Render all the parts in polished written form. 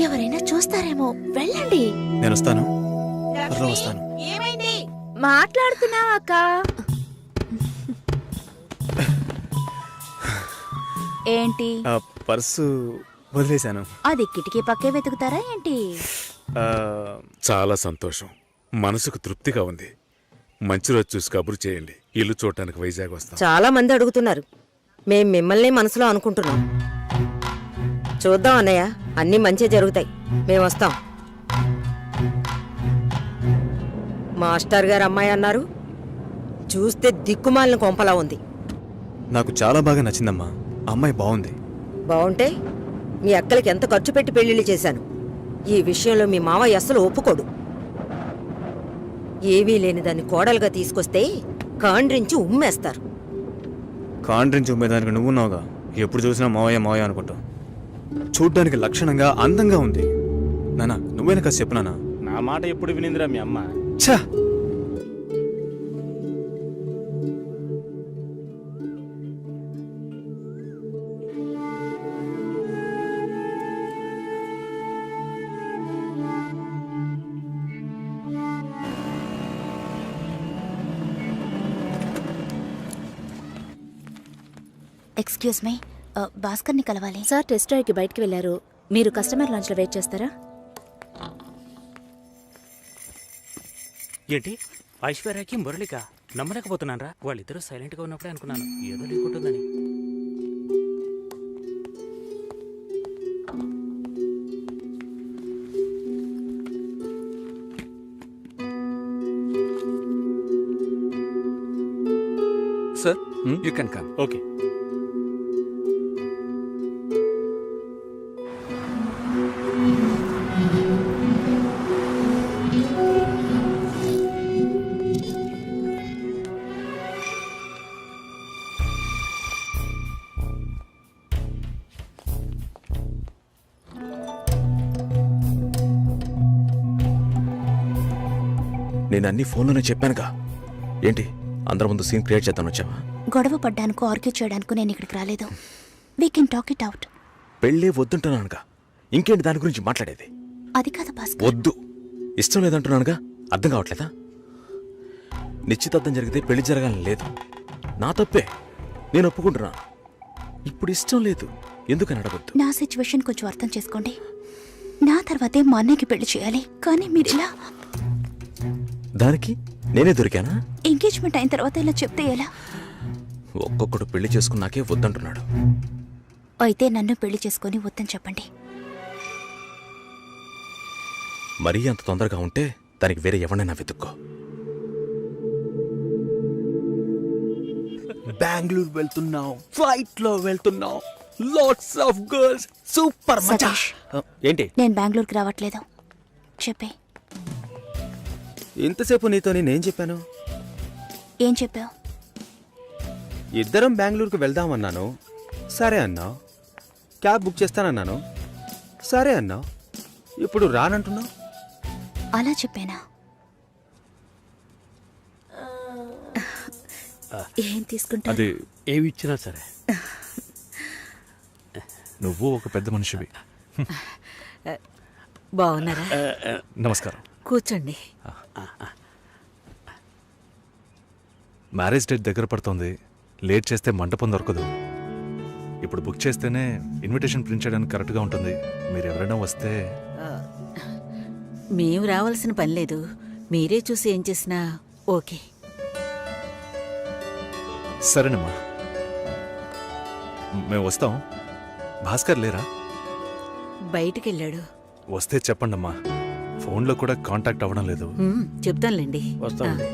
ఎవరైనా చూస్తారేమో, వెళ్ళండి. నేను వస్తాను, త్వరలో వస్తాను. మాట్లాడుతున్నావా అక్క? ఏంటి? పర్సు వదిలేశాను. అది కిటికీ పక్కే వెతుకుతారా ఏంటి? చాలా సంతోషం, మనసుకు తృప్తిగా ఉంది. మంచి రోజు చూసి కబురు చేయండి, ఇల్లు చూడటానికి వైజాగ్ వస్తాం. చాలా మంది అడుగుతున్నారు, మేం మిమ్మల్ని మనసులో అనుకుంటున్నాం. చూద్దాం అన్నయ్య, అన్నీ మంచి జరుగుతాయి, మేము వస్తాం. మాస్టర్ గారు అమ్మాయి అన్నారు, చూస్తే దిక్కుమాలిన కొంపలా ఉంది. నాకు చాలా బాగా నచ్చిందమ్మా, అమ్మాయి బాగుంది. బాగుంటే మీ అక్కలకి ఎంత ఖర్చు పెట్టి పెళ్లిళ్ళు చేశాను. ఈ విషయంలో మీ మావయ్య అస్సలు ఒప్పుకోడు. ఏవీ లేని దాన్ని కోడలుగా తీసుకొస్తే కాండ్రించి ఉమ్మేస్తారు. కాండ్రించి ఉమ్మేదానికి నువ్వున్నావుగా, ఎప్పుడు చూసినా మావయ్య మావయ్య అనుకుంటావు. చూడ్డానికి లక్షణంగా అందంగా ఉంది. నానా నువ్వైనా కాస్త చెప్పు నానా. నా మాట ఎప్పుడు వినిందిరా మీ అమ్మ? ఛా, ఎక్స్క్యూజ్ మీ, భాస్కర్ని కలవాలి. సార్ టెస్ట్ డ్రైవ్కి బయటికి వెళ్ళారు. మీరు కస్టమర్ లాంచ్లో వెయిట్ చేస్తారా? ఏంటి ఐశ్వర్యకి మురళిక నమ్మలేకపోతున్నానరా. వాళ్ళిద్దరూ సైలెంట్గా ఉన్నప్పుడే అనుకున్నాను ఏదో లేకుంటుందని. Sir you can come. Okay. నేను అన్ని ఫోన్లోనే చెప్పానుగా. ఏంటి అందరి ముందు సీన్ క్రియేట్ చేద్దాం వచ్చావా? గొడవ పడ్డానుకో, ఆర్గ్యూ చేయడానికి నేను ఇక్కడికి రాలేదు. We can talk it out. పెళ్ళే వద్దుంటున్నానుగా, ఇంకేంటి దాని గురించి మాట్లాడేది? అది కాదు భాస్కర్. వద్దు, ఇష్టం లేదంటున్నానుగా, అర్థం కావట్లేదా? నిశ్చితార్థం జరిగితే పెళ్లి జరగాలని లేదు, నా తప్పే, నేను ఒప్పుకుంటున్నా. ఇప్పుడు ఇష్టం లేదు, ఎందుకని అడగొద్దు. నా సిచ్యువేషన్ కొంచెం అర్థం చేసుకోండి. నా తర్వాతే మా అన్నయ్యకి పెళ్లి చేయాలి, కానీ మీరు ఇలా. దానికి నేనే దొరికానా? ఎంగేజ్మెంట్ అయిన తర్వాత ఇలా చెప్తే ఎలా? ఒక్కొక్కడు పెళ్లి చేసుకున్నాకే వద్దంటున్నాడు. అయితే నన్ను పెళ్లి చేసుకొని వద్దని చెప్పండి. మరీ అంత తొందరగా ఉంటే దానికి వేరే ఎవరైనా వెతుక్కో. బెంగళూరు వెళ్తున్నావు, ఫ్లైట్ లో వెళ్తున్నావు, లాట్స్ ఆఫ్ గర్ల్స్, సూపర్ మచా. సతీష్, ఏంటి నేను బెంగళూరుకి రావట్లేదు చెప్పే. ఇంతసేపు నీతో నేనేం చెప్పాను? ఏం చెప్పావు? ఇద్దరం బెంగళూరుకు వెళ్దామన్నాను, సరే అన్నావు. క్యాబ్ బుక్ చేస్తానన్నాను, సరే అన్నావు. ఇప్పుడు రానంటున్నావు. అలా చెప్పానా? ఏం తీసుకుంటా? అది ఏమి ఇచ్చినా సరే. నువ్వు ఒక పెద్ద మనిషివి. బాగున్నారా? నమస్కారం. కూర్చోండి. మ్యారేజ్ డేట్ దగ్గర పడుతోంది, లేట్ చేస్తే మంటపం దొరకదు. ఇప్పుడు బుక్ చేస్తేనే ఇన్విటేషన్ ప్రింట్ చేయడానికి కరెక్ట్గా ఉంటుంది. మీరు ఎవరైనా వస్తే. మేము రావాల్సిన పని లేదు, మీరే చూసి ఏం చేసినా ఓకే. సరేనమ్మా, మేము వస్తాం. భాస్కర్ లేరా? బయటికెళ్ళాడు. వస్తే చెప్పండమ్మా, ఫోన్లో కూడా కాంటాక్ట్ అవ్వడం లేదు. చెప్తానులేండి. వస్తామండి.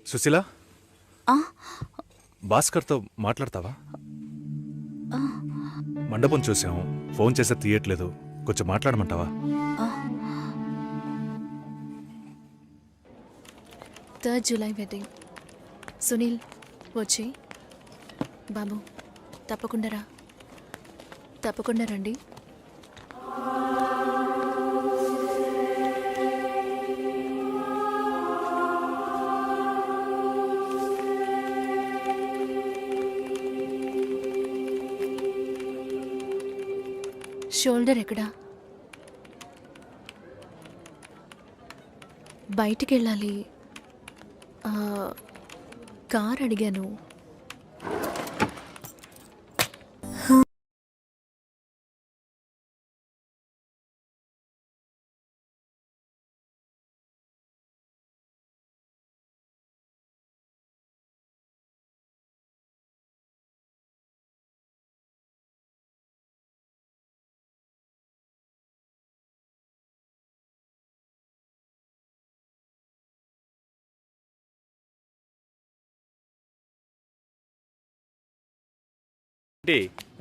సుశీల, ఆ? భాస్కర్తో మాట్లాడతావా? మండపం చూసాం, ఫోన్ చేస్తే తీయట్లేదు, కొంచెం మాట్లాడమంటావా? 3rd July wedding. సునీల్ వచ్చి బాబు తప్పకుండా రండి. షోల్డర్ ఎక్కడా? బయటికి వెళ్ళాలి. కార్ అడిగాను.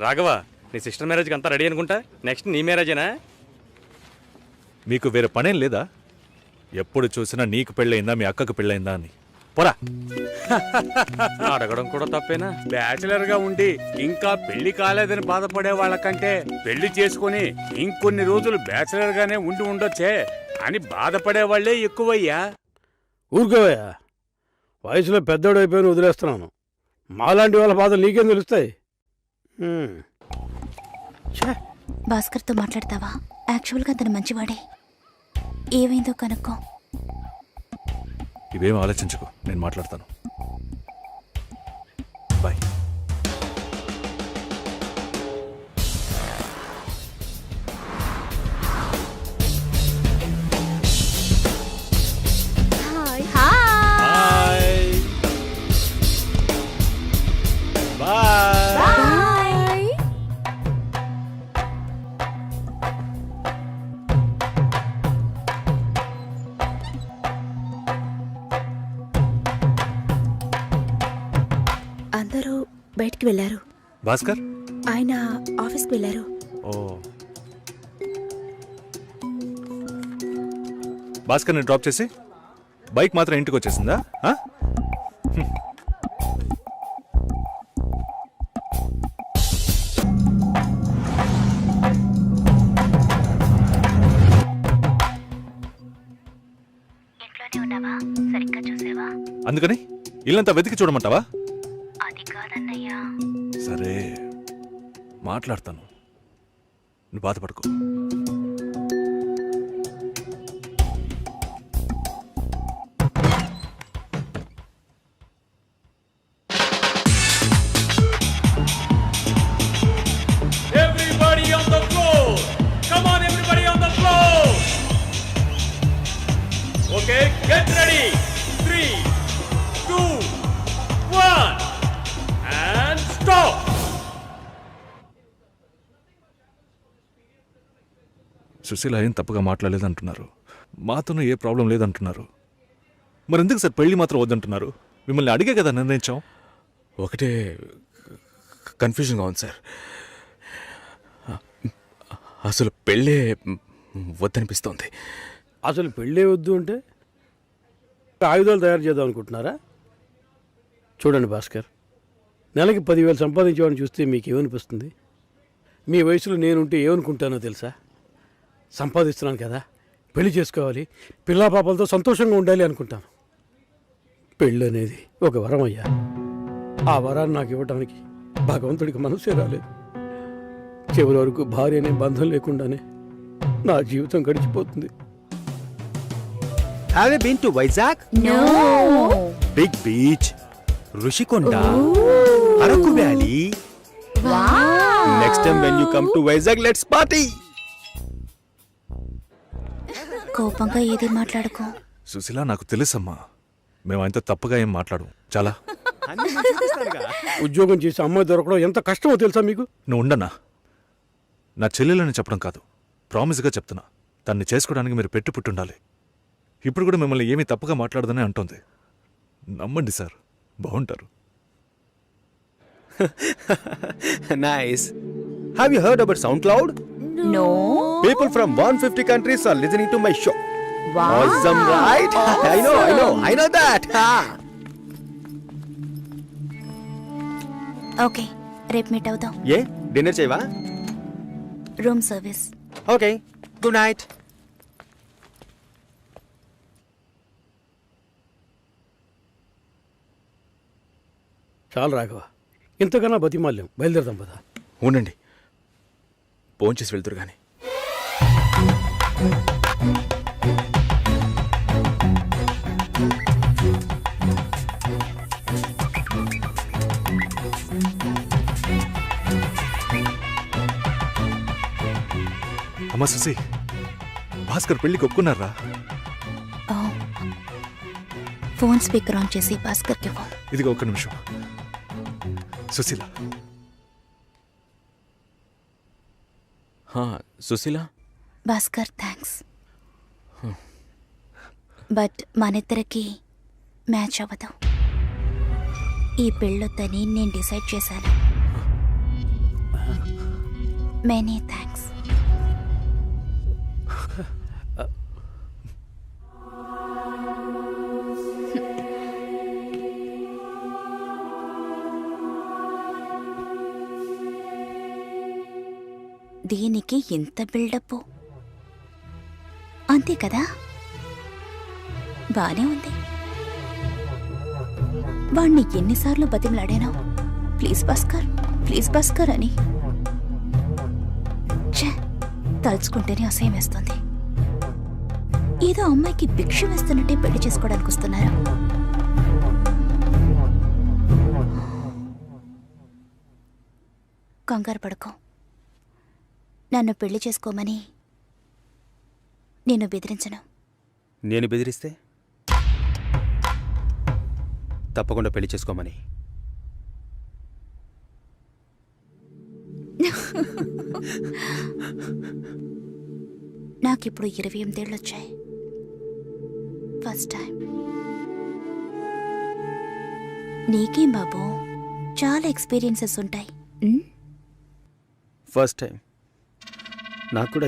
రాఘవ, నీ సిస్టర్ మ్యారేజ్కి అంతా రెడీ అనుకుంటా. నెక్స్ట్ నీ మ్యారేజేనా? మీకు వేరే పనేం లేదా? ఎప్పుడు చూసినా నీకు పెళ్ళయిందా మీ అక్కకు పెళ్ళయిందా అని. పోరా. అడగడం కూడా తప్పేనా? బ్యాచిలర్ గా ఉండి ఇంకా పెళ్లి కాలేదని బాధపడే వాళ్ళకంటే పెళ్లి చేసుకుని ఇంకొన్ని రోజులు బ్యాచిలర్ గానే ఉండి ఉండొచ్చే అని బాధపడే వాళ్లే ఎక్కువయ్యా. ఊరుకోవయ్యా, వయసులో పెద్దోడు అయిపోయి వదిలేస్తున్నాను. మాలాంటి వాళ్ళ బాధలు నీకేం తెలుస్తాయి? భాస్కర్తో మాట్లాడతావా? యాక్చువల్గా అతను మంచివాడే. ఏమైందో కనుక్కో. ఇవేం ఆలోచించుకో, నేను మాట్లాడతాను. బాయ్. అందరూ బయటికి వెళ్ళారు. భాస్కర్ ఆయన ఆఫీస్కి వెళ్ళారు. ఓ, భాస్కర్ని డ్రాప్ చేసి బైక్ మాత్రం ఇంటికి వచ్చేసిందా? ఇంట్లోనే ఉన్నావా? సరిగ్గా చూసావా? అందుకని ఇల్లంతా వెతికి చూడమంటావా? అది కాదన్నయ్యా. సరే, మాట్లాడతాను. నువ్వు బాధపడుకో. Everybody on the floor! Come on, everybody on the floor! Okay, get ready! 3, 2, 1, and stop! Susheela ఏం తప్పుగా మాట్లాడలేదంటున్నారు. మాతోనూ ఏ ప్రాబ్లం లేదంటున్నారు. మరెందుకు సార్ పెళ్లి మాత్రం వద్దంటున్నారు? మిమ్మల్ని అడిగే కదా నిర్ణయించాం. ఒకటే కన్ఫ్యూజన్గా ఉంది సార్. అసలు పెళ్ళే వద్దనిపిస్తోంది. అసలు పెళ్ళే వద్దు అంటే ఆయుధాలు తయారు చేద్దాం అనుకుంటున్నారా? చూడండి భాస్కర్, నెలకి 10,000 సంపాదించేవాడిని చూస్తే మీకేమనిపిస్తుంది? మీ వయసులో నేనుంటే ఏమనుకుంటానో తెలుసా? సంపాదిస్తున్నాను కదా, పెళ్లి చేసుకోవాలి, పిల్లా పాపలతో సంతోషంగా ఉండాలి అనుకుంటాను. పెళ్ళి అనేది ఒక వరం అయ్యా. ఆ వరాన్ని నాకు ఇవ్వడానికి భగవంతుడికి మనసే రాలేదు. చివరి వరకు భార్య అనే బంధం లేకుండానే నా జీవితం గడిచిపోతుంది. Have you been to Vizag? No. Big beach, Rushikonda, Araku Valley. Wow. Next time when you come to Vizag, let's party. కోపంగా ఏది మాట్లాడుకో. సుశీల, నాకు తెలుసమ్మా, మేము ఆయనతో తప్పుగా ఏం మాట్లాడు. చాలా ఉద్యోగం చేసి అమ్మాయి దొరకడం ఎంత కష్టమో తెలుసా మీకు? నువ్వు ఉండనా? నా చెల్లెలని చెప్పడం కాదు, ప్రామిస్గా చెప్తున్నా. తన్ని చేసుకోవడానికి మీరు పెట్టి పుట్టుండాలి. ఇప్పుడు కూడా మిమ్మల్ని ఏమీ తప్పుగా మాట్లాడదని అంటోంది. నమ్మండి సార్, బాగుంటారు. Nice. Have you heard about SoundCloud? No. People from 150 countries are listening to my show. Awesome, right? I know that. Okay, రేపు మీట్ అవుదాం. ఏ డిన్నర్ చేయవా? Room service. Okay, good night. చాలు రాఘవ, ఇంతకన్నా బతిమాల్యం. బయలుదేరదాం పద. ఉండండి, భోంచేసి వెళ్తురు కానీ. అమ్మా సుసి, భాస్కర్ పెళ్ళికి ఒప్పుకున్నారా? ఓ, ఫోన్ స్పీకర్ ఆన్ చేసి భాస్కర్కి ఫోన్. ఇదిగో ఒక్క నిమిషం. సుశీల, సుశీల, భాస్కర్ థ్యాంక్స్, బట్ మనిద్దరికి మ్యాచ్ అవ్వదు. ఈ పెళ్ళొద్దని నేను డిసైడ్ చేశాను. Many thanks. దీనికి ఎంత బిల్డప్, అంతే కదా? బానే ఉంది. వాణ్ణి ఎన్నిసార్లు బతిమలాడాను, ప్లీజ్ భాస్కర్, ప్లీజ్ భాస్కర్ అని. ఛే, తలుచుకుంటేనే అసహ్యం వేస్తుంది. ఏదో అమ్మాయికి భిక్ష వేస్తున్నట్టే పెళ్లి చేసుకోవడానికి వస్తున్నారు. కంగారు పడుకో. నన్ను పెళ్లి చేసుకోమని నేను బెదిరించను. నేను బెదిరిస్తే తప్పకుండా పెళ్లి చేసుకోమని. నాకిప్పుడు 28 ఏళ్ళు వచ్చాయి. First time. నీకేం బాబు, చాలా ఎక్స్పీరియన్సెస్ ఉంటాయి. ఫస్ట్ టైం నాకు కూడా